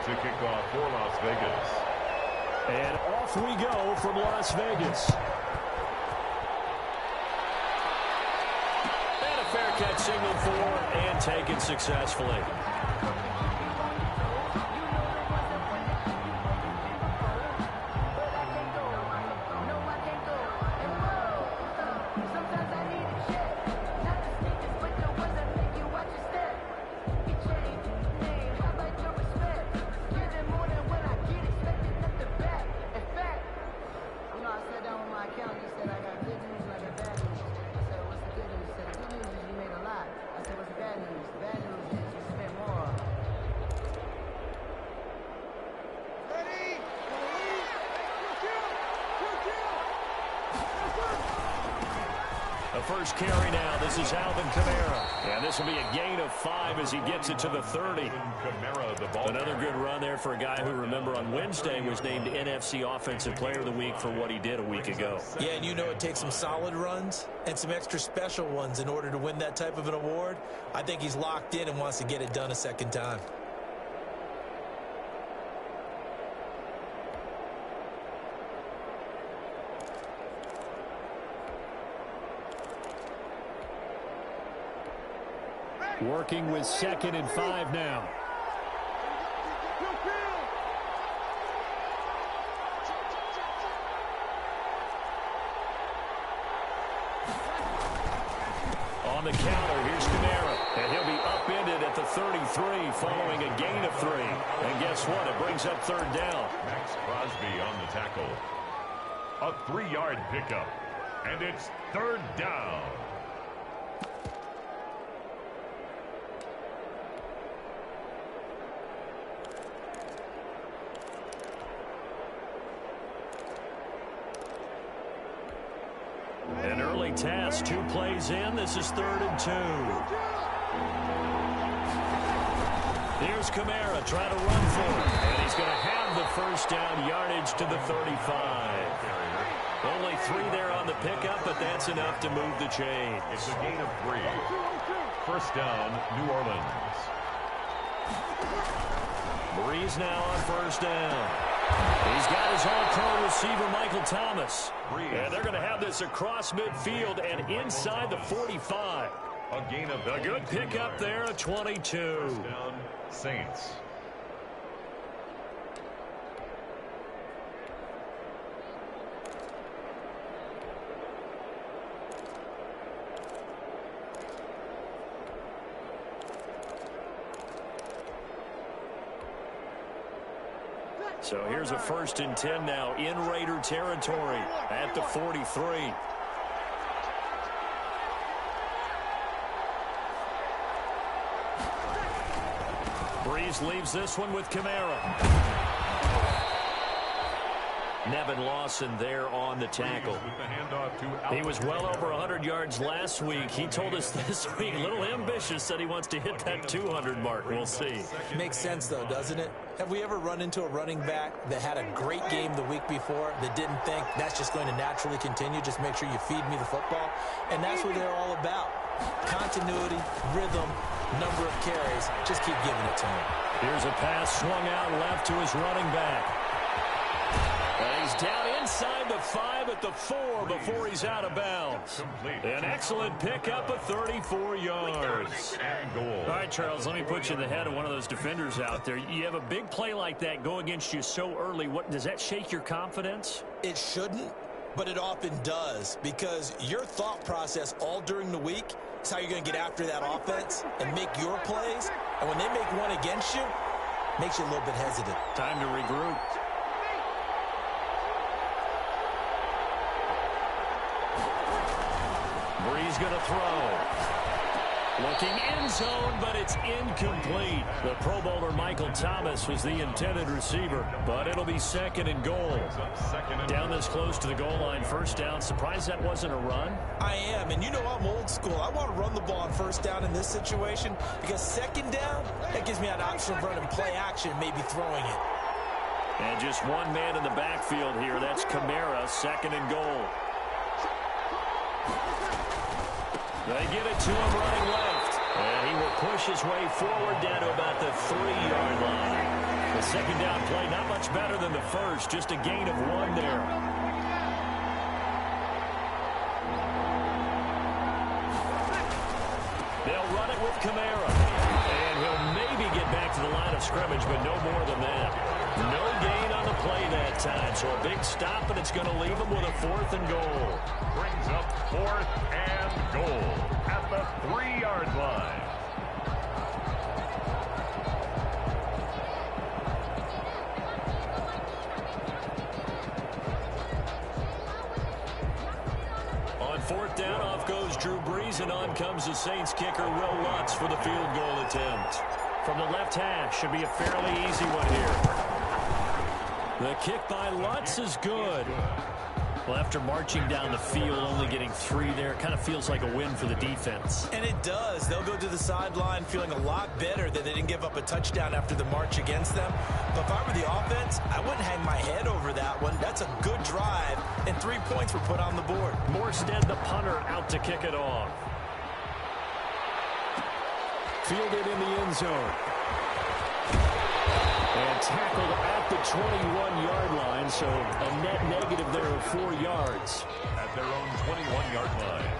to kick off for Las Vegas. And off we go from Las Vegas. And a fair catch signal for and taken successfully. First carry now. This is Alvin Kamara. And this will be a gain of 5 as he gets it to the 30. Another good run there for a guy who, remember, on Wednesday was named NFC Offensive Player of the Week for what he did a week ago. Yeah, and you know it takes some solid runs and some extra special ones in order to win that type of an award. I think he's locked in and wants to get it done a second time. Working with 2nd and 5 now. On the counter, here's Kamara. And he'll be upended at the 33 following a gain of 3. And guess what? It brings up 3rd down. Max Crosby on the tackle. A 3-yard pickup. And it's 3rd down. An early task, 2 plays in. This is 3rd and 2. Here's Kamara trying to run for it. And he's going to have the first down yardage to the 35. Only 3 there on the pickup, but that's enough to move the chains. It's a gain of 3. First down, New Orleans. Breeze now on first down. He's got his all-pro receiver, Michael Thomas. And they're going to have this across midfield and inside the 45. A gain of a good pickup there, a 22. First down, Saints. So here's a 1st and 10 now in Raider territory at the 43. Breeze leaves this one with Kamara. Nevin Lawson there on the tackle. He was well over 100 yards last week. He told us this week, a little ambitious, that he wants to hit that 200 mark. We'll see. Makes sense, though, doesn't it? Have we ever run into a running back that had a great game the week before that didn't think that's just going to naturally continue? Just make sure you feed me the football. And that's what they're all about. Continuity, rhythm, number of carries. Just keep giving it to him. Here's a pass swung out left to his running back. And he's down inside the 5 at the 4 before he's out of bounds. An excellent pickup of 34 yards. All right, Charles, let me put you in the head of one of those defenders out there. You have a big play like that go against you so early. What does that shake your confidence? It shouldn't, but it often does, because your thought process all during the week is how you're going to get after that offense and make your plays. And when they make one against you, it makes you a little bit hesitant. Time to regroup. Breeze going to throw. Looking end zone, but it's incomplete. The Pro Bowler Michael Thomas was the intended receiver, but it'll be 2nd and goal. Down this close to the goal line, first down. Surprised that wasn't a run? I am, and you know I'm old school. I want to run the ball on first down in this situation because 2nd down, that gives me an option of running play action, maybe throwing it. And just one man in the backfield here. That's Kamara, 2nd and goal. They get it to him running left. And he will push his way forward down to about the 3-yard line. The second down play, not much better than the first, just a gain of 1 there. They'll run it with Kamara. And he'll maybe get back to the line of scrimmage, but no more than that. No gain on the play that time, so a big stop, and it's going to leave him with a 4th and goal. Brings up 4th and goal at the 3-yard line. On 4th down, off goes Drew Brees, and on comes the Saints kicker, Will Lutz, for the field goal attempt. From the left hash, should be a fairly easy one here. The kick by Lutz is good. Well, after marching down the field, only getting 3 there, it kind of feels like a win for the defense. And it does. They'll go to the sideline feeling a lot better that they didn't give up a touchdown after the march against them. But if I were the offense, I wouldn't hang my head over that one. That's a good drive, and 3 points were put on the board. Morstead, the punter, out to kick it off. Fielded in the end zone. And tackled at the 21-yard line, so a net negative there of 4 yards. At their own 21-yard line.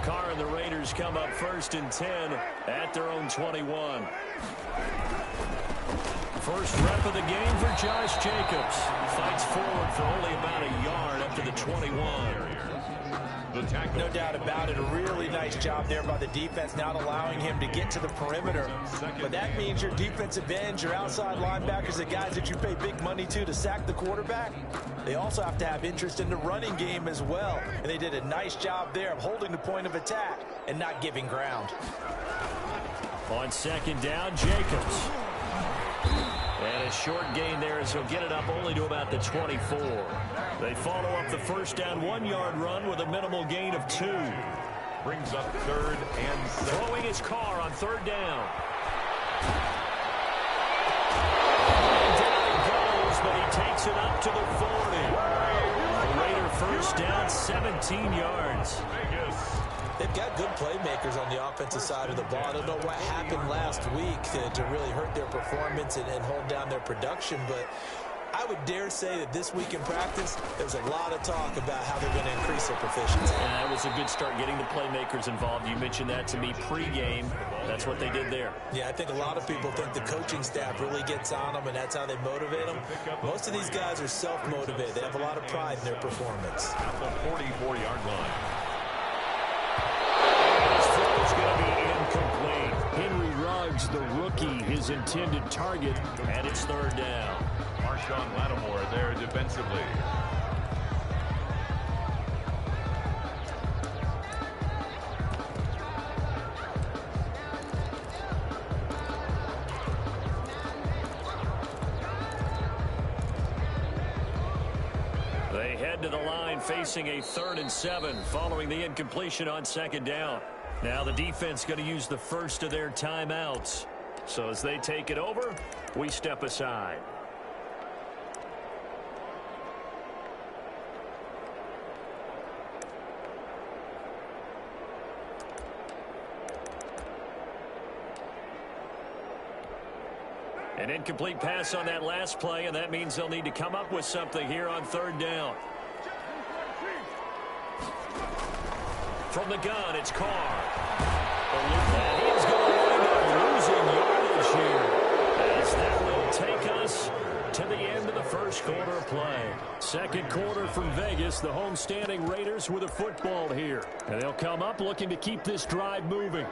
Carr and the Raiders come up 1st and 10 at their own 21. First rep of the game for Josh Jacobs. Fights forward for only about a yard up to the 21. No doubt about it. A really nice job there by the defense, not allowing him to get to the perimeter. But that means your defensive ends, your outside linebackers, the guys that you pay big money to sack the quarterback, they also have to have interest in the running game as well. And they did a nice job there of holding the point of attack and not giving ground. On 2nd down, Jacobs. And a short gain there as he'll get it up only to about the 24. They follow up the first down 1-yard run with a minimal gain of 2. Brings up 3rd and 7. Throwing his car on 3rd down. Down he goes, but he takes it up to the 40. The Raider first down, 17 yards. They've got good playmakers on the offensive side of the ball. I don't know what happened last week to really hurt their performance and hold down their production, but I would dare say that this week in practice, there's a lot of talk about how they're going to increase their proficiency. And that was a good start, getting the playmakers involved. You mentioned that to me pregame. That's what they did there. Yeah, I think a lot of people think the coaching staff really gets on them, and that's how they motivate them. Most of these guys are self-motivated. They have a lot of pride in their performance. At the 44-yard line. It's going to be incomplete. Henry Ruggs, the rookie, his intended target, and it's 3rd down. Marshawn Lattimore there defensively. They head to the line facing a 3rd and 7 following the incompletion on 2nd down. Now the defense going to use the first of their timeouts. So as they take it over, we step aside. An incomplete pass on that last play, and that means they'll need to come up with something here on 3rd down. From the gun, it's Carr. And he is going to wind up losing yardage here, as that will take us to the end of the first quarter of play. Second quarter from Vegas, the homestanding Raiders with a football here. And they'll come up looking to keep this drive moving.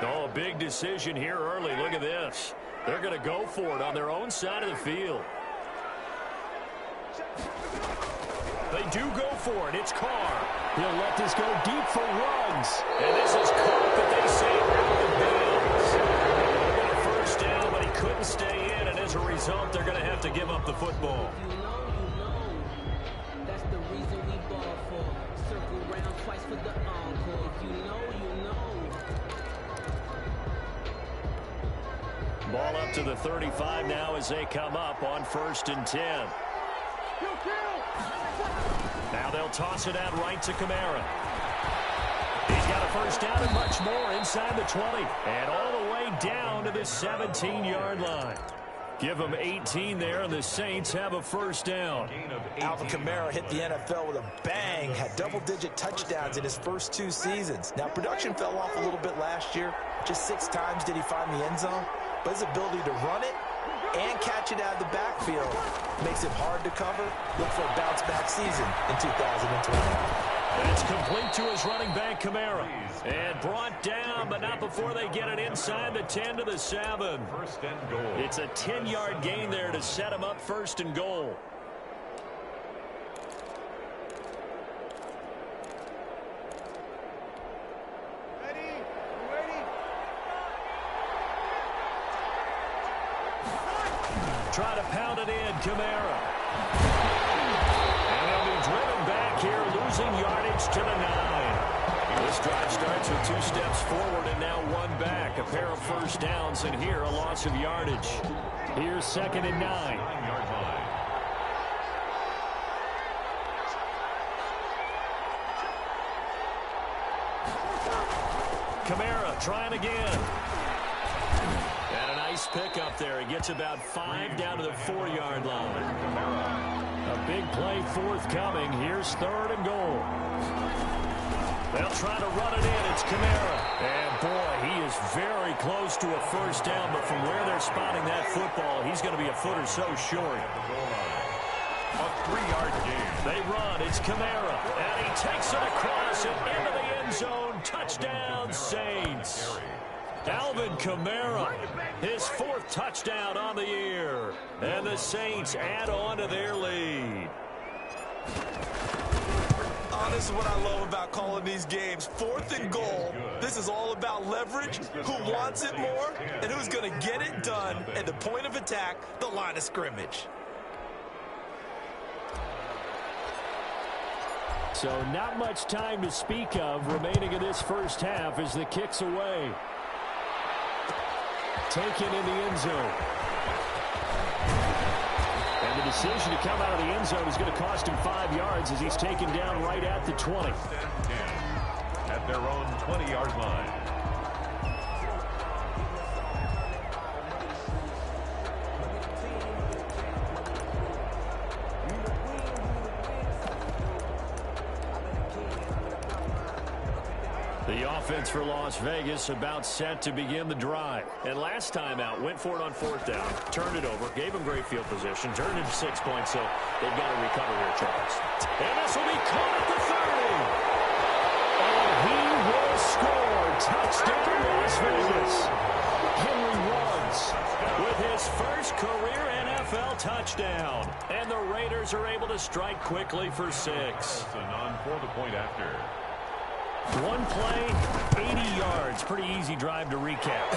Oh, a big decision here early. Look at this. They're going to go for it on their own side of the field. They do go for it. It's Carr. He'll let this go deep for Ruggs. And this is caught, but they say out of bounds. They're going to first down, but he couldn't stay in, and as a result, they're going to have to give up the football. You know. That's the reason we ball for. Circle round twice for the encore. If you know, you know. Ball up to the 35 now as they come up on 1st and 10. Now they'll toss it out right to Kamara. He's got a first down and much more inside the 20. And all the way down to the 17-yard line. Give them 18 there, and the Saints have a first down. Alvin Kamara hit the NFL with a bang, had double-digit touchdowns in his first 2 seasons. Now, production fell off a little bit last year. Just 6 times did he find the end zone. But his ability to run it and catch it out of the backfield makes it hard to cover. Look for a bounce-back season in 2020. It's complete to his running back, Kamara. And brought down, but not before they get it inside the 10 to the 7. First and goal. It's a 10-yard gain there to set him up 1st and goal. Try to pound it in, Kamara. And he'll be driven back here, losing yardage to the 9. This drive starts with 2 steps forward and now 1 back. A pair of first downs, and here a loss of yardage. Here's 2nd and 9. 9-yard line. Kamara trying again. And a nice pick up there. He gets about 5 down to the 4-yard line. A big play forthcoming. Here's 3rd and goal. They'll try to run it in. It's Kamara. And boy, he is very close to a first down, but from where they're spotting that football, he's going to be a foot or so short. A 3-yard gain. They run. It's Kamara. And he takes it across and into the end zone. Touchdown, Saints. Alvin Kamara, his 4th touchdown on the year. And the Saints add on to their lead. Oh, this is what I love about calling these games. 4th and goal. This is all about leverage, who wants it more, and who's going to get it done at the point of attack, the line of scrimmage. So not much time to speak of remaining in this first half as the kick's away. Taken in the end zone. And the decision to come out of the end zone is going to cost him 5 yards as he's taken down right at the 20. At their own 20-yard line. The offense for Las Vegas about set to begin the drive. And last time out, went for it on 4th down, turned it over, gave him great field position, turned it to 6 points, so they've got to recover here, Charles. And this will be caught at the 30. And he will score. Touchdown, Las Vegas. Henry runs with his first career NFL touchdown. And the Raiders are able to strike quickly for 6. On for the point after. 1 play, 80 yards. Pretty easy drive to recap.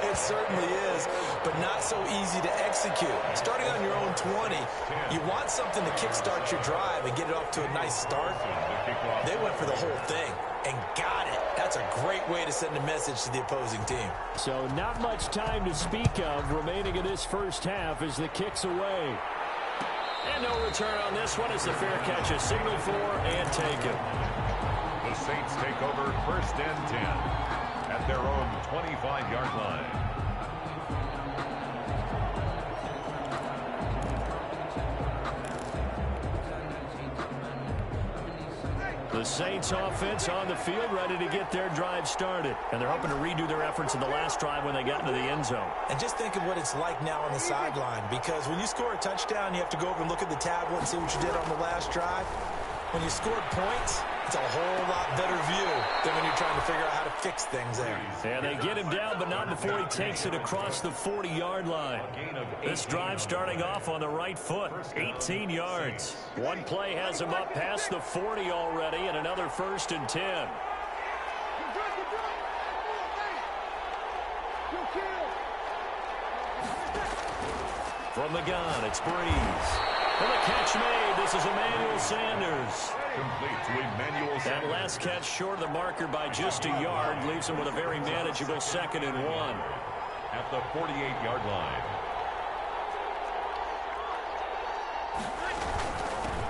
It certainly is, but not so easy to execute. Starting on your own 20, you want something to kickstart your drive and get it off to a nice start. They went for the whole thing and got it. That's a great way to send a message to the opposing team. So not much time to speak of remaining in this first half as the kick's away. And no return on this one as the fair catch is signaled for and taken. The Saints take over 1st and 10 at their own 25-yard line. The Saints offense on the field ready to get their drive started. And they're hoping to redo their efforts in the last drive when they got into the end zone. And just think of what it's like now on the sideline, because when you score a touchdown, you have to go over and look at the tablet and see what you did on the last drive. When you scored points, it's a whole lot better view than when you're trying to figure out how to fix things there. And they get him down, but not before he takes it across the 40-yard line. This drive starting off on the right foot, 18 yards. 1 play has him up past the 40 already, and another 1st and 10. From the gun, it's Breeze. And the catch made. This is Emmanuel Sanders. Complete to Emmanuel Sanders. That last catch short of the marker by just a yard leaves him with a very manageable 2nd and 1. at the 48-yard line.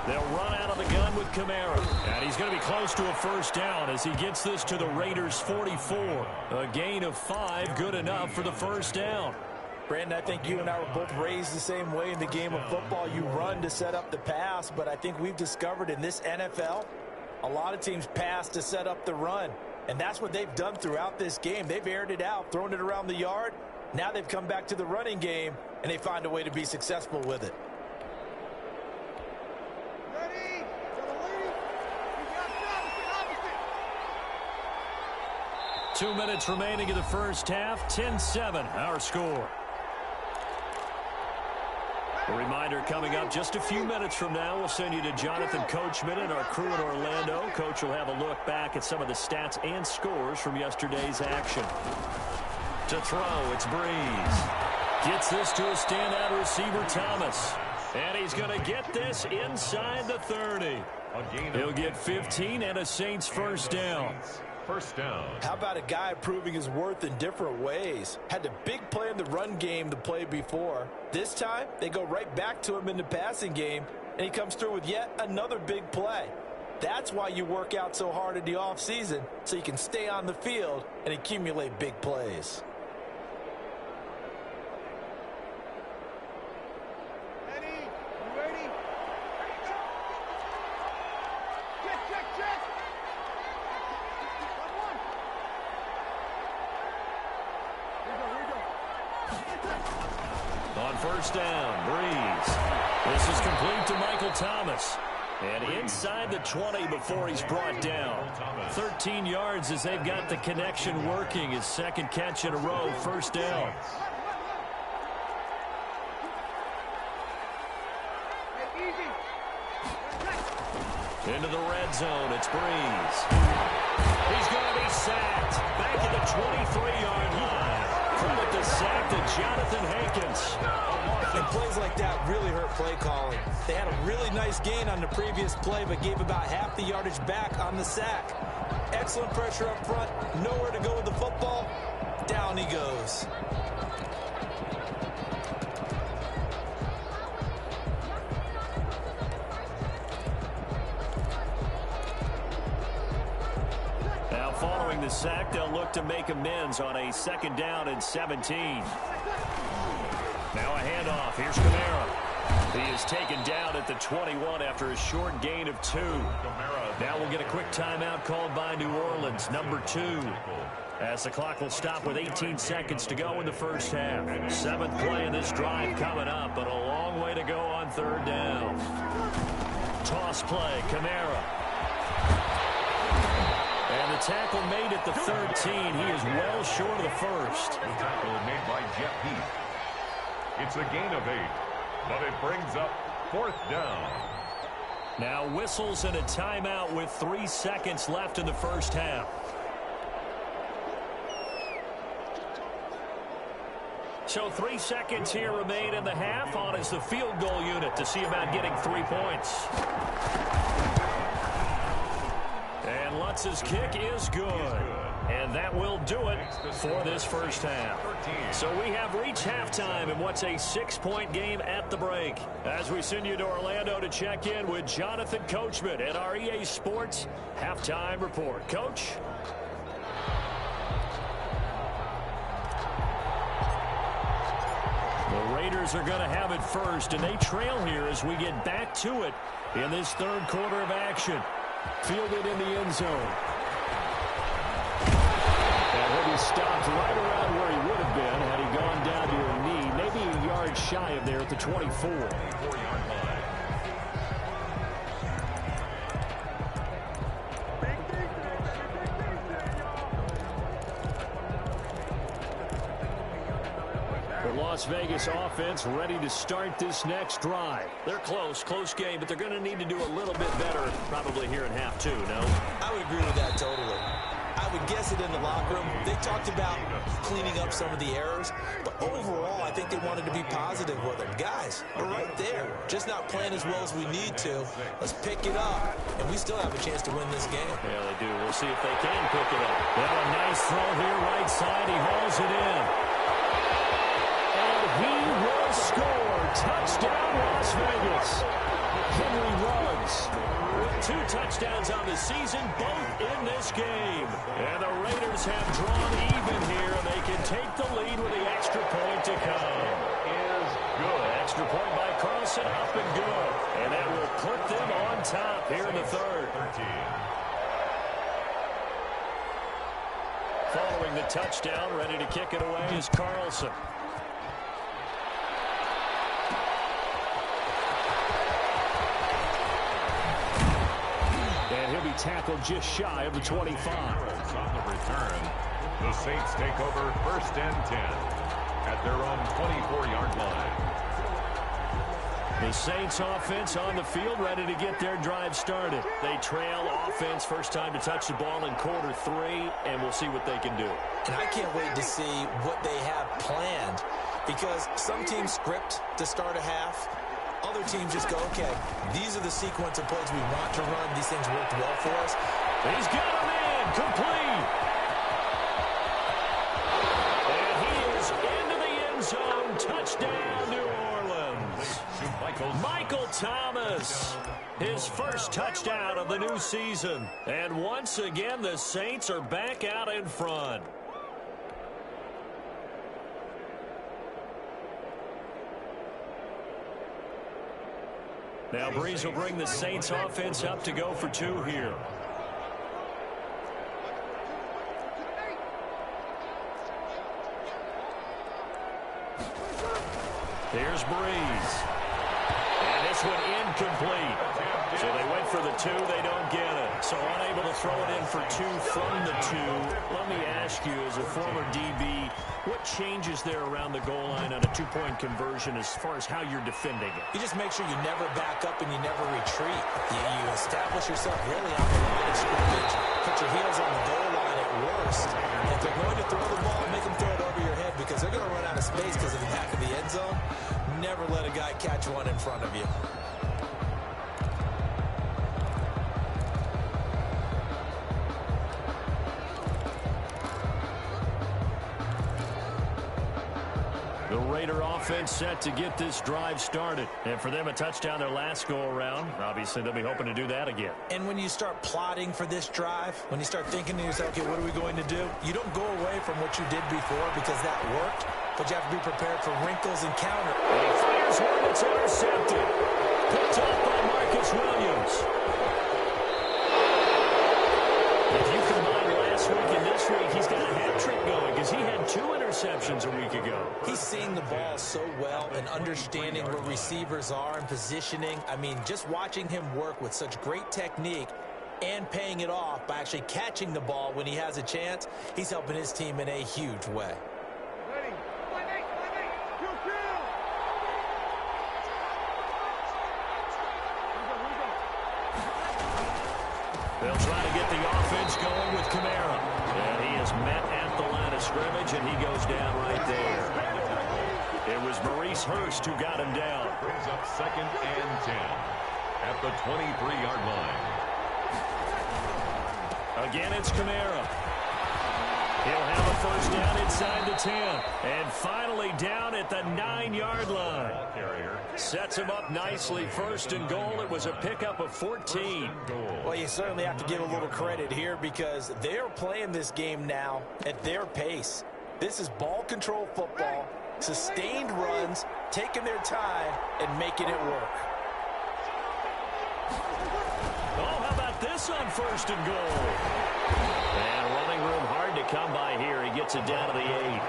They'll run out of the gun with Kamara. And he's going to be close to a first down as he gets this to the Raiders' 44. A gain of 5, good enough for the first down. Brandon, I think you and I were both raised the same way in the game of football. You run to set up the pass, but I think we've discovered in this NFL, a lot of teams pass to set up the run. And that's what they've done throughout this game. They've aired it out, thrown it around the yard. Now they've come back to the running game, and they find a way to be successful with it. 2 minutes remaining in the first half. 10-7, our score. A reminder coming up just a few minutes from now. We'll send you to Jonathan Coachman and our crew in Orlando. Coach will have a look back at some of the stats and scores from yesterday's action. To throw, it's Breeze. Gets this to a standout receiver, Thomas. And he's going to get this inside the 30. He'll get 15 and a Saints first down. First down. How about a guy proving his worth in different ways? Had the big play in the run game to play before. This time, they go right back to him in the passing game, and he comes through with yet another big play. That's why you work out so hard in the offseason, so you can stay on the field and accumulate big plays. On first down, Breeze. This is complete to Michael Thomas. And inside the 20 before he's brought down. 13 yards as they've got the connection working. His second catch in a row, first down. Into the red zone, it's Breeze. He's going to be sacked. Back at the 23-yard line. Credit the sack to Jonathan Hankins. And plays like that really hurt play calling. They had a really nice gain on the previous play, but gave about half the yardage back on the sack. Excellent pressure up front. Nowhere to go with the football. Down he goes. Following the sack, they'll look to make amends on a second down and 17. Now a handoff. Here's Kamara. He is taken down at the 21 after a short gain of 2. Now we'll get a quick timeout called by New Orleans, number 2. As the clock will stop with 18 seconds to go in the first half. 7th play in this drive coming up, but a long way to go on third down. Toss play, Kamara. And the tackle made at the 13. He is well short of the first. The tackle made by Jeff Heath. It's a gain of 8, but it brings up 4th down. Now whistles and a timeout with 3 seconds left in the first half. So 3 seconds here remain in the half. On is the field goal unit to see about getting 3 points. And Lutz's kick is good. And that will do it for this first half. So we have reached halftime in what's a 6-point game at the break. As we send you to Orlando to check in with Jonathan Coachman at our EA Sports Halftime Report. Coach? The Raiders are going to have it first, and they trail here as we get back to it in this third quarter of action. Fielded in the end zone. And he'll be stopped right around where he would have been had he gone down to a knee, maybe a yard shy of there at the 24. 4-yard line. Las Vegas offense ready to start this next drive. They're close game, but they're going to need to do a little bit better probably here in half 2, no? I would agree with that totally. I would guess it in the locker room. They talked about cleaning up some of the errors, but overall, I think they wanted to be positive with them. Guys, we're right there. Just not playing as well as we need to. Let's pick it up, and we still have a chance to win this game. Yeah, they do. We'll see if they can pick it up. Well, a nice throw here right side. He hauls it in. score. Touchdown, Las Vegas. Henry Ruggs with 2 touchdowns on the season, both in this game. And the Raiders have drawn even here, and they can take the lead with the extra point to come. Is good. Extra point by Carlson, up and good. And that will put them on top here in the third. Following the touchdown, ready to kick it away is Carlson. And he'll be tackled just shy of the 25. On the return, the Saints take over 1st and 10 at their own 24-yard line. The Saints offense on the field, ready to get their drive started. They trail offense, first time to touch the ball in quarter 3, and we'll see what they can do. And I can't wait to see what they have planned, because some teams script to start a half. Other teams just go, okay, these are the sequence of plays we want to run. These things worked well for us. He's got him in, complete. And he is into the end zone. Touchdown, New Orleans. Michael Thomas, his first touchdown of the new season. And once again, the Saints are back out in front. Now Breeze will bring the Saints offense up to go for 2 here. Here's Breeze. And this one incomplete. So they went for the 2, they don't get it. So unable to throw it in for 2 from the 2. Let me ask you, as a former DB, what changes there around the goal line on a 2-point conversion as far as how you're defending it? You just make sure you never back up and you never retreat. You establish yourself really on the line of scrimmage. Put your heels on the goal line at worst. And if they're going to throw the ball, make them throw it over your head, because they're going to run out of space because of the back of the end zone. Never let a guy catch one in front of you. The Raider offense set to get this drive started. And for them, a touchdown their last go-around. Obviously, they'll be hoping to do that again. And when you start plotting for this drive, when you start thinking to yourself, okay, what are we going to do? You don't go away from what you did before because that worked, but you have to be prepared for wrinkles and counter. And he fires one that's intercepted. Picked up by Marcus Williams. If you combine last week and this week, he's got a hat trick going because he had 2 interceptions a week ago. He's seeing the ball so well and understanding where receivers are and positioning. I mean, just watching him work with such great technique and paying it off by actually catching the ball when he has a chance, he's helping his team in a huge way. They'll try to get the offense going with Kamara. And he is met at the line of scrimmage, and he goes down right there. It was Maurice Hurst who got him down. Brings up 2nd and 10 at the 23-yard line. Again, it's Kamara. He'll have a first down inside the 10. And finally down at the 9-yard line. Sets him up nicely. 1st and goal. It was a pickup of 14. Well, you certainly have to give a little credit here because they're playing this game now at their pace. This is ball control football, sustained runs, taking their time, and making it work. Oh, how about this on 1st and goal? And running room hard to come by here. He gets it down to the 8.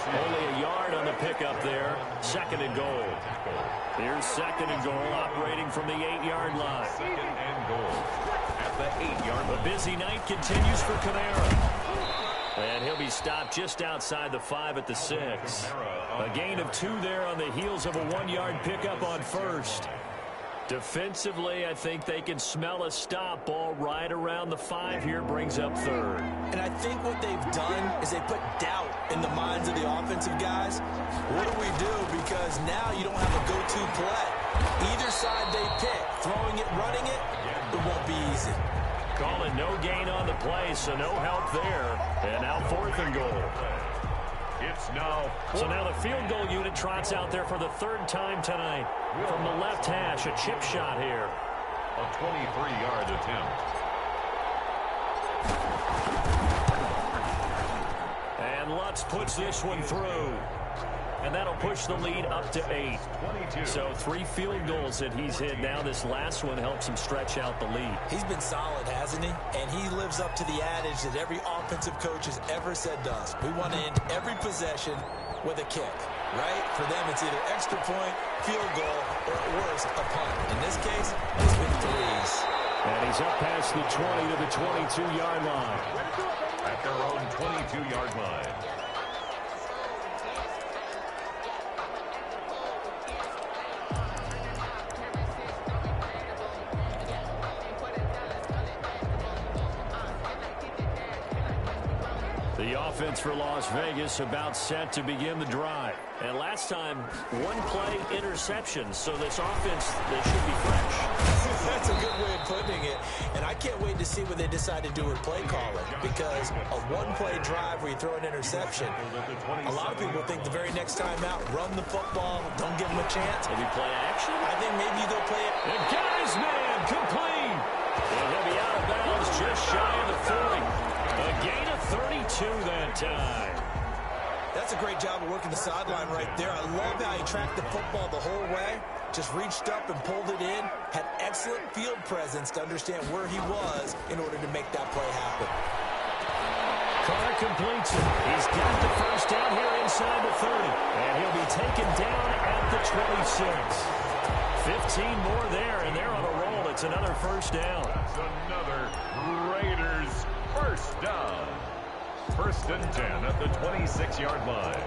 Only a yard on the pickup there. 2nd and goal. Here's 2nd and goal, operating from the 8-yard line. 2nd and goal at the 8-yard line. The busy night continues for Kamara. And he'll be stopped just outside the 5 at the 6. A gain of 2 there on the heels of a 1-yard pickup on 1st. Defensively, I think they can smell a stop. Ball right around the 5 here, brings up 3rd. And I think what they've done is they put doubt in the minds of the offensive guys. What do we do? Because now you don't have a go-to play. Either side they pick, throwing it, running it, it won't be easy. Calling no gain on the play, so no help there. And now 4th and goal. It's now. So now the field goal unit trots out there for the third time tonight. From the left hash, a chip shot here. A 23-yard attempt. And Lutz puts this one through. And that'll push the lead up to 8. 22. So 3 field goals that he's hit now. This last one helps him stretch out the lead. He's been solid, hasn't he? And he lives up to the adage that every offensive coach has ever said to us. We want to end every possession with a kick, right? For them, it's either extra point, field goal, or at worst, a punt. In this case, it's been 3s. And he's up past the 20 to the 22-yard line. At their own 22-yard line. The offense for Las Vegas about set to begin the drive. And last time, one play interception. So this offense, they should be fresh. That's a good way of putting it. And I can't wait to see what they decide to do with play calling. Because a one-play drive where you throw an interception, a lot of people think the very next time out, run the football, don't give them a chance. Maybe play action? I think maybe you go play it. And guys, man, complete. And he'll be out of bounds just shy of the 40. A gain of 32 that time. That's a great job of working the sideline right there. I love how he tracked the football the whole way. Just reached up and pulled it in. Had excellent field presence to understand where he was in order to make that play happen. Carr completes it. He's got the first down here inside the 30. And he'll be taken down at the 26. 15 more there, and they're on a roll. It's another first down. That's another Raiders first down. First and 10 at the 26-yard line.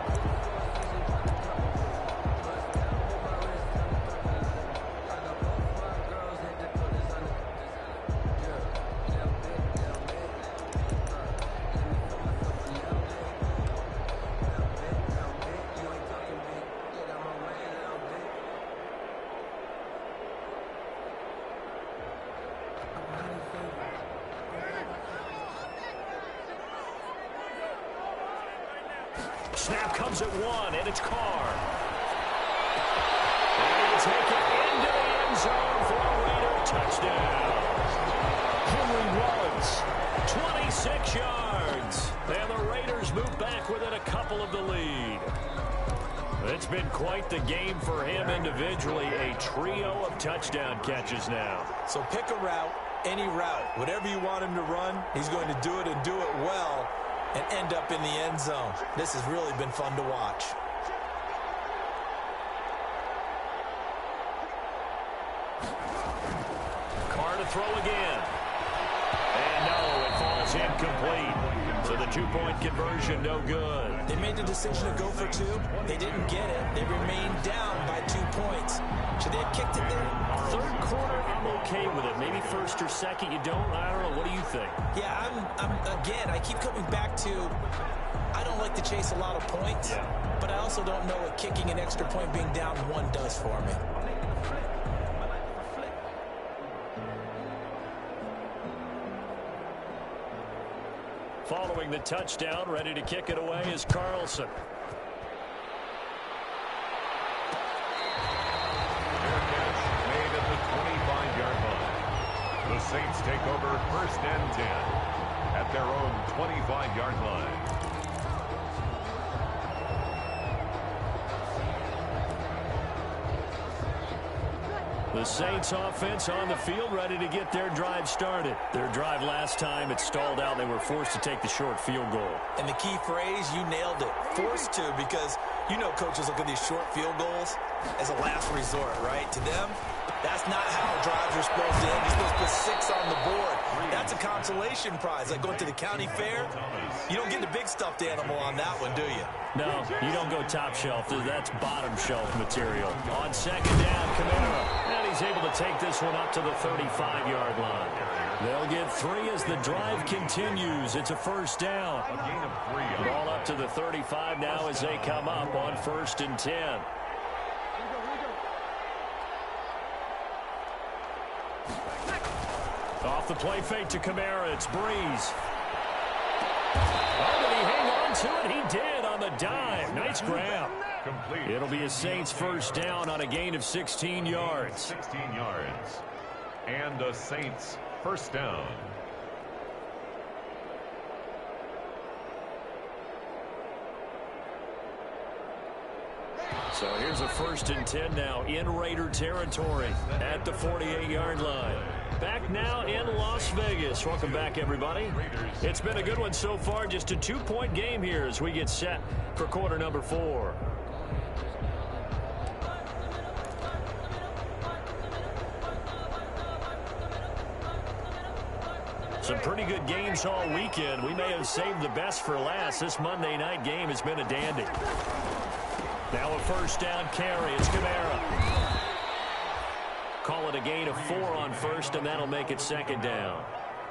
Snap comes at 1, and it's Carr. And he'll take it into the end zone for a Raider touchdown. Henry runs 26 yards. And the Raiders move back within a couple of the lead. It's been quite the game for him individually. A trio of touchdown catches now. So pick a route, any route. Whatever you want him to run, he's going to do it and do it well. And end up in the end zone. This has really been fun to watch. Carr to throw again. And no, it falls incomplete. So the two-point conversion, no good. They made the decision to go for 2. They didn't get it. They remained down by 2 points. Should they have kicked it there? Third quarter, I'm okay with it. Maybe first or second, you don't. I don't know. What do you think? Yeah, again, I keep coming back to, I don't like to chase a lot of points, but I also don't know what kicking an extra point being down 1 does for me. Following the touchdown, ready to kick it away is Carlson. Made at the 25-yard line. The Saints take over first and 10 at their own 25-yard line. The Saints offense on the field, ready to get their drive started. Their drive last time, it stalled out. They were forced to take the short field goal. And the key phrase, you nailed it. Forced to, because you know coaches look at these short field goals as a last resort, right? To them, that's not how drives are supposed to end. You're supposed to put 6 on the board. That's a consolation prize. Like going to the county fair, you don't get the big stuffed animal on that one, do you? No, you don't go top shelf. That's bottom shelf material. On second down, Kamara. And he's able to take this one up to the 35-yard line. They'll get 3 as the drive continues. It's a first down. A gain of 3. Ball up to the 35 now as they come up on first and 10. Off the play fake to Kamara. It's Breeze. Oh, did he hang on to it? He did on the dive. Nice grab. Complete. It'll be a Saints first down on a gain of 16 yards. 16 yards. And a Saints first down. So here's a 1st and 10 now in Raider territory at the 48-yard line. Back now in Las Vegas. Welcome back, everybody. It's been a good one so far. Just a 2-point game here as we get set for quarter number 4. Some pretty good games all weekend. We may have saved the best for last. This Monday night game has been a dandy. Now a first down carry. It's Kamara. Call it a gain of 4 on first, and that'll make it 2nd down.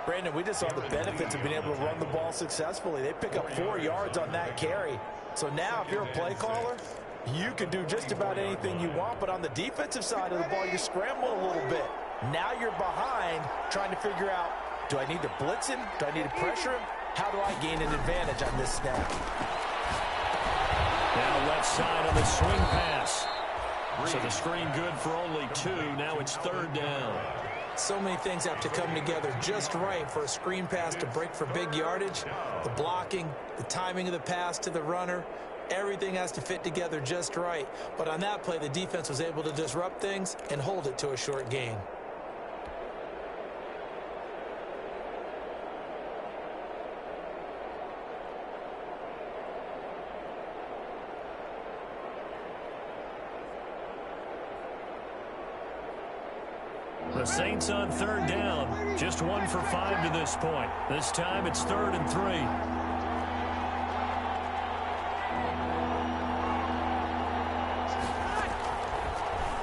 Brandon, we just saw the benefits of being able to run the ball successfully. They pick up 4 yards on that carry. So now if you're a play caller, you can do just about anything you want. But on the defensive side of the ball, you scramble a little bit. Now you're behind trying to figure out, do I need to blitz him? Do I need to pressure him? How do I gain an advantage on this snap? Now left side on the swing pass. So the screen good for only 2. Now it's 3rd down. So many things have to come together just right for a screen pass to break for big yardage. The blocking, the timing of the pass to the runner, everything has to fit together just right. But on that play, the defense was able to disrupt things and hold it to a short gain. The Saints on 3rd down. Just 1 for 5 to this point. This time it's 3rd and 3.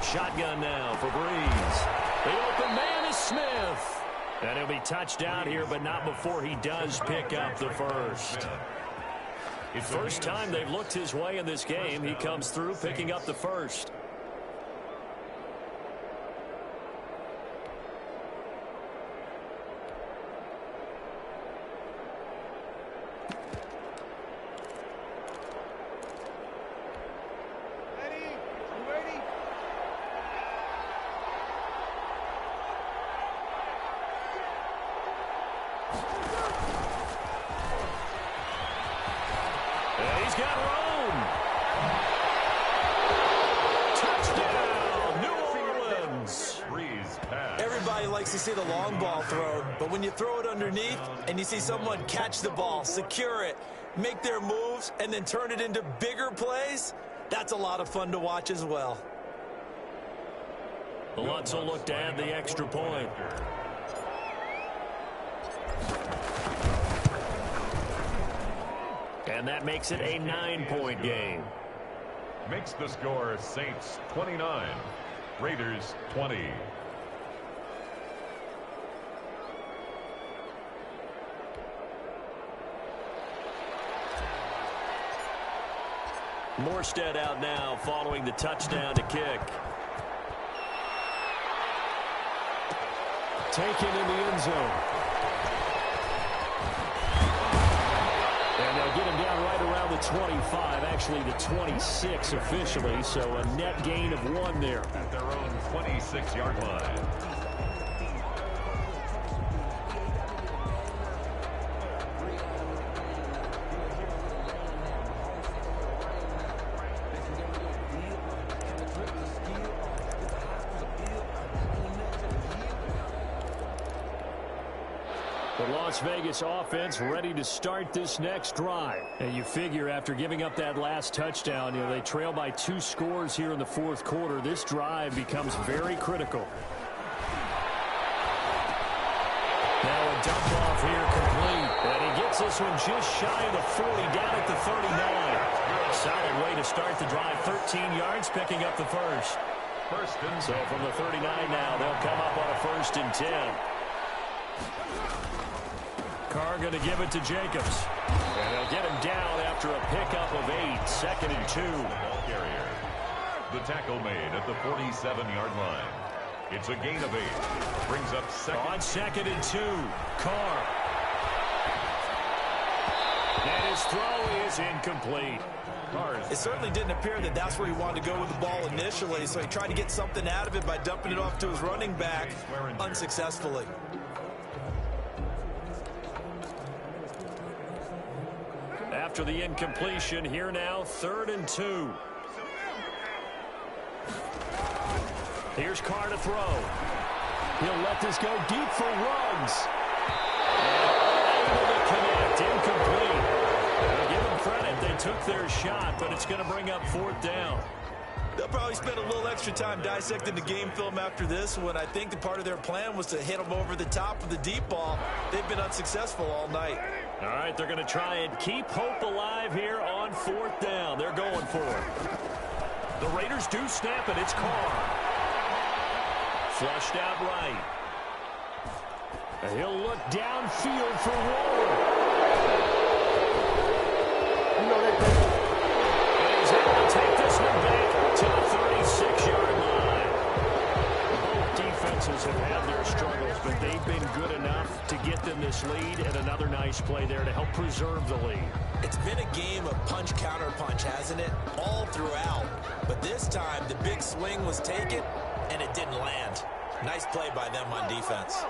Shotgun now for Breeze. The open man is Smith. And he'll be touched down here, but not before he does pick up the first. First time they've looked his way in this game. He comes through picking up the first. To see the long ball thrown, but when you throw it underneath and you see someone catch the ball, secure it, make their moves, and then turn it into bigger plays, that's a lot of fun to watch as well. Lutz will look to add the extra point. And that makes it a 9-point game. Makes the score Saints 29, Raiders 20. Morstead out now following the touchdown to kick. Taken in the end zone. And they'll get him down right around the 25, actually the 26 officially, so a net gain of 1 there. At their own 26-yard line. Las Vegas offense ready to start this next drive. And you figure after giving up that last touchdown, they trail by 2 scores here in the 4th quarter. This drive becomes very critical. Now a dump off here complete. And he gets this one just shy of the 40, down at the 39. Solid way to start the drive. 13 yards picking up the first. So from the 39 now, they'll come up on a 1st and 10. Carr going to give it to Jacobs. And they'll get him down after a pickup of 8. 2nd and 2. Ball carrier. The tackle made at the 47-yard line. It's a gain of 8. Brings up 2nd. On 2nd and 2. Carr. And his throw is incomplete. It certainly didn't appear that that's where he wanted to go with the ball initially, so he tried to get something out of it by dumping it off to his running back unsuccessfully. After the incompletion, here now, 3rd and 2. Here's Carr to throw. He'll let this go deep for Ruggs. Able to connect, incomplete. Give them credit, they took their shot, but it's going to bring up 4th down. They'll probably spend a little extra time dissecting the game film after this one. I think the part of their plan was to hit them over the top of the deep ball. They've been unsuccessful all night. All right, they're going to try and keep hope alive here on 4th down. They're going for it. The Raiders do snap it. It's Carr. Flushed out right. He'll look downfield for Ward. And he's able to take this one back to the 36-yard line. Both defenses have had their struggles, but they've been good enough to get them this lead, and another nice play there to help preserve the lead. It's been a game of punch-counter-punch, hasn't it? All throughout. But this time, the big swing was taken, and it didn't land. Nice play by them on defense.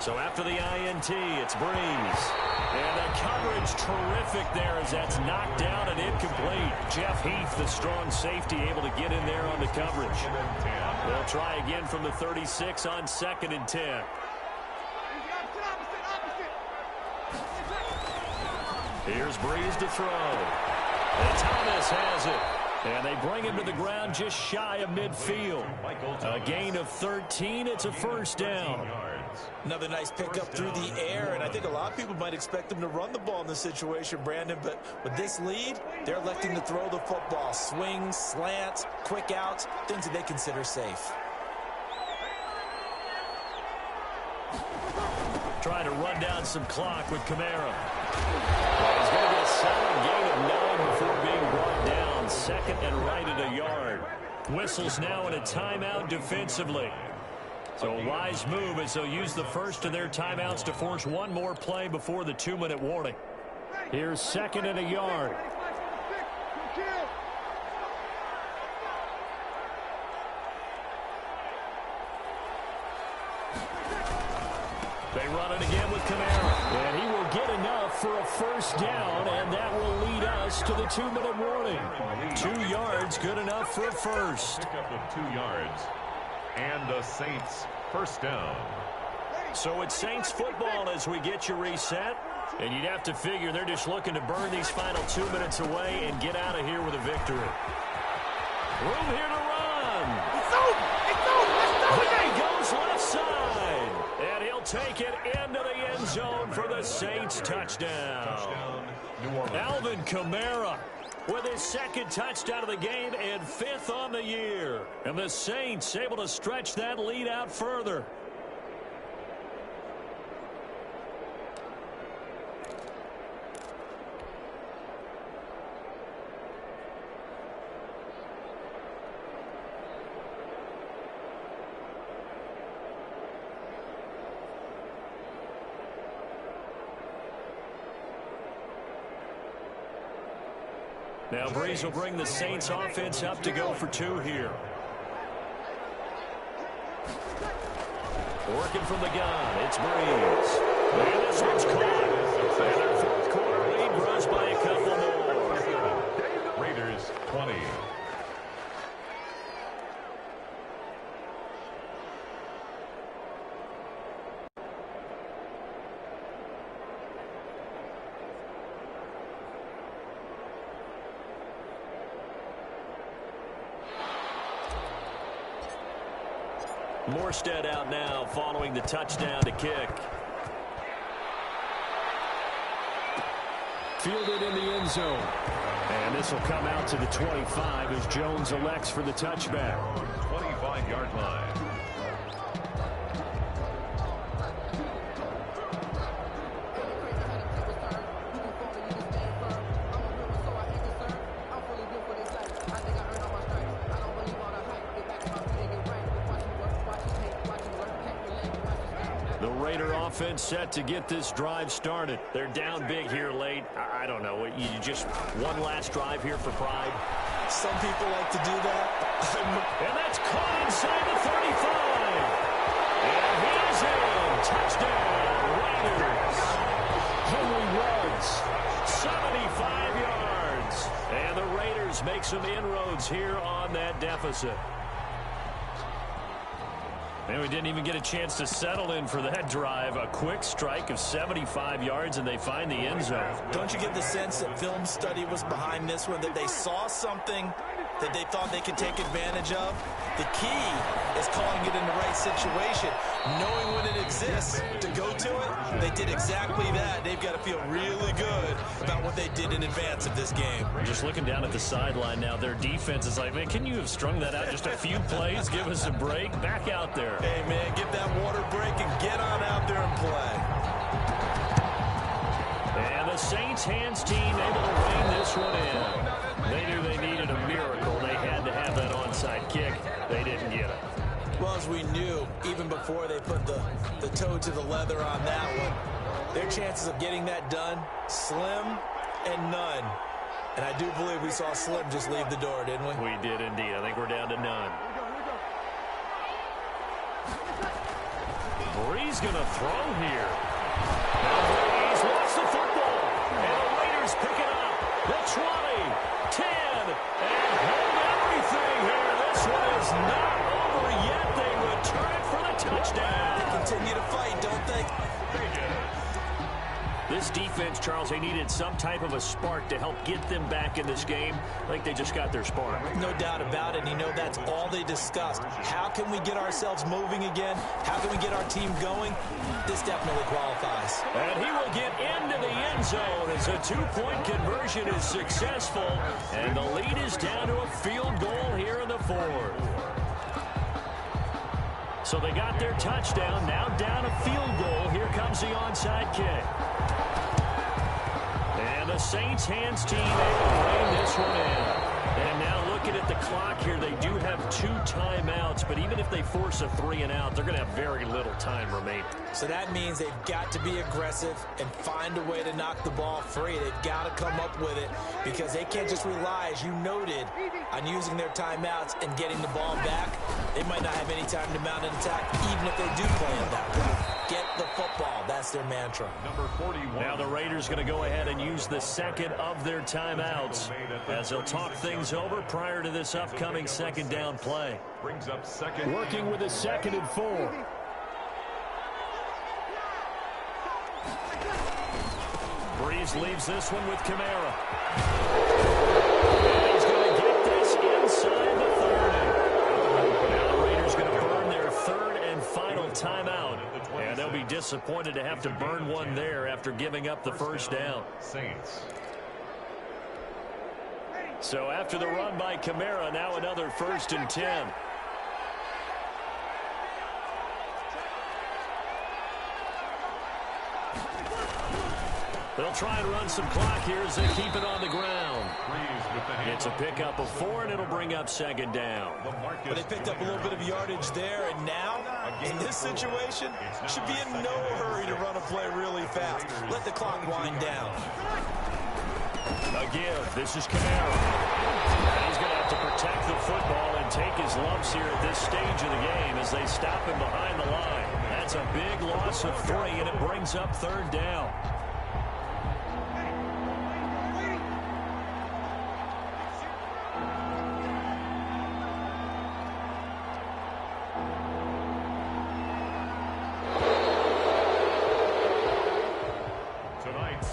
So after the INT, it's Breeze. And the coverage terrific there as that's knocked down and incomplete. Jeff Heath, the strong safety, able to get in there on the coverage. They'll try again from the 36 on 2nd and 10. Here's Breeze to throw. And Thomas has it. And they bring him to the ground just shy of midfield. A gain of 13. It's a 1st down. Another nice pickup through the air, and I think a lot of people might expect them to run the ball in this situation, Brandon, but with this lead, they're electing to throw the football. Swings, slants, quick outs, things that they consider safe. Trying to run down some clock with Kamara. He's going to get a solid gain of 9 before being brought down. 2nd and right at a yard. Whistles now in a timeout defensively. So a wise move as they'll use the first of their timeouts to force one more play before the 2-minute warning. Here's 2nd and a yard. They run it again with Kamara. And he will get enough for a 1st down, and that will lead us to the 2-minute warning. 2 yards, good enough for a 1st. Pickup of 2 yards. And the Saints 1st down. So it's Saints football as we get you reset. And you'd have to figure they're just looking to burn these final 2 minutes away and get out of here with a victory. Room here to run. It's over. It's over. Let's go. There he goes left side. And he'll take it into the end zone for the Saints touchdown. Touchdown, New Orleans. Alvin Kamara with his 2nd touchdown of the game and 5th on the year. And the Saints able to stretch that lead out further. Now Breeze will bring the Saints offense up to go for 2 here. Working from the gun, it's Breeze. And this one's caught. And their 4th quarter lead grows by a couple more. Raiders 20. Morstead out now following the touchdown to kick. Fielded in the end zone. And this will come out to the 25 as Jones elects for the touchback. 25-yard line. The Raider offense set to get this drive started. They're down big here late. I don't know. You just one last drive here for pride. Some people like to do that. And that's caught inside the 35. And he's in. Touchdown, Raiders. Henry Ruggs, 75 yards. And the Raiders make some inroads here on that deficit. And we didn't even get a chance to settle in for that drive. A quick strike of 75 yards, and they find the end zone. Don't you get the sense that film study was behind this one, that they saw something that they thought they could take advantage of? The key is calling it in the right situation, knowing when it exists to go to it. They did exactly that. They've got to feel really good about what they did in advance of this game. Just looking down at the sideline now, their defense is like, man, can you have strung that out just a few plays? Give us a break. Back out there. Hey, man, give that water break and get on out there and play. And the Saints hands team able to rein this one in. They knew they needed a miracle. They had to have that onside kick. They didn't get it. Well, as we knew, even before they put the toe to the leather on that one, their chances of getting that done, slim and none. And I do believe we saw Slim just leave the door, didn't we? We did indeed. I think we're down to none. Brees going to throw here. Now Brees lost the football. And the Raiders pick it up. The 20, 10, and hold everything here. This one is not over yet. They return it for the touchdown. They continue to fight, don't they? This defense, Charles, they needed some type of a spark to help get them back in this game. I think they just got their spark. No doubt about it. And you know, that's all they discussed. How can we get ourselves moving again? How can we get our team going? This definitely qualifies. And he will get into the end zone as a two-point conversion is successful. And the lead is down to a field goal here in the fourth. So they got their touchdown, now down a field goal. Here comes the onside kick. And the Saints hands team able to rein this one in. And now looking at the clock here, they do have 2 timeouts, but even if they force a 3-and-out, they're going to have very little time remaining. So that means they've got to be aggressive and find a way to knock the ball free. They've got to come up with it because they can't just rely, as you noted, on using their timeouts and getting the ball back. They might not have any time to mount an attack, even if they do play it that way. Get the football. That's their mantra. Number 41. Now the Raiders going to go ahead and use the second of their timeouts as they'll talk things over prior to this upcoming second down play. Brings up second. Working with a 2nd and 4. Brees leaves this one with Kamara. And he's going to get this inside the 30. Now the Raiders going to burn their 3rd and final timeout. And they'll be disappointed to have to burn one there after giving up the first down. Saints. So after the run by Kamara, now another 1st and 10. They'll try and run some clock here as they keep it on the ground. It's a pickup of 4, and it'll bring up 2nd down. But they picked up a little bit of yardage there, and now, in this situation, should be in no hurry to run a play really fast. Let the clock wind down. A give. This is Kamara. And he's going to have to protect the football and take his lumps here at this stage of the game as they stop him behind the line. That's a big loss of 3, and it brings up 3rd down.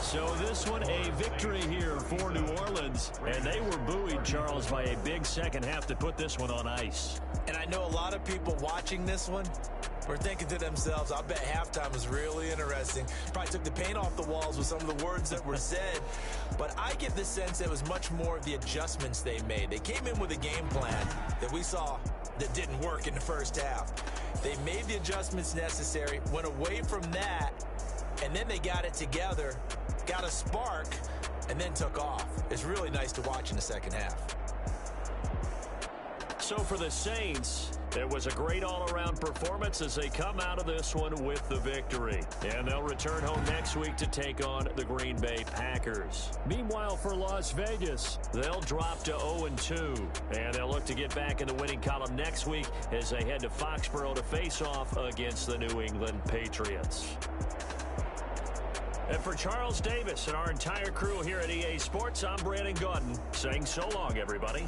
So this one, a victory here for New Orleans. And they were buoyed, Charles, by a big second half to put this one on ice. And I know a lot of people watching this one were thinking to themselves, I bet halftime was really interesting. Probably took the paint off the walls with some of the words that were said. But I get the sense it was much more of the adjustments they made. They came in with a game plan that we saw that didn't work in the first half. They made the adjustments necessary, went away from that, and then they got it together, got a spark, and then took off. It's really nice to watch in the second half. So for the Saints, it was a great all-around performance as they come out of this one with the victory. And they'll return home next week to take on the Green Bay Packers. Meanwhile, for Las Vegas, they'll drop to 0-2. And they'll look to get back in the winning column next week as they head to Foxborough to face off against the New England Patriots. And for Charles Davis and our entire crew here at EA Sports, I'm Brandon Gaudin saying so long, everybody.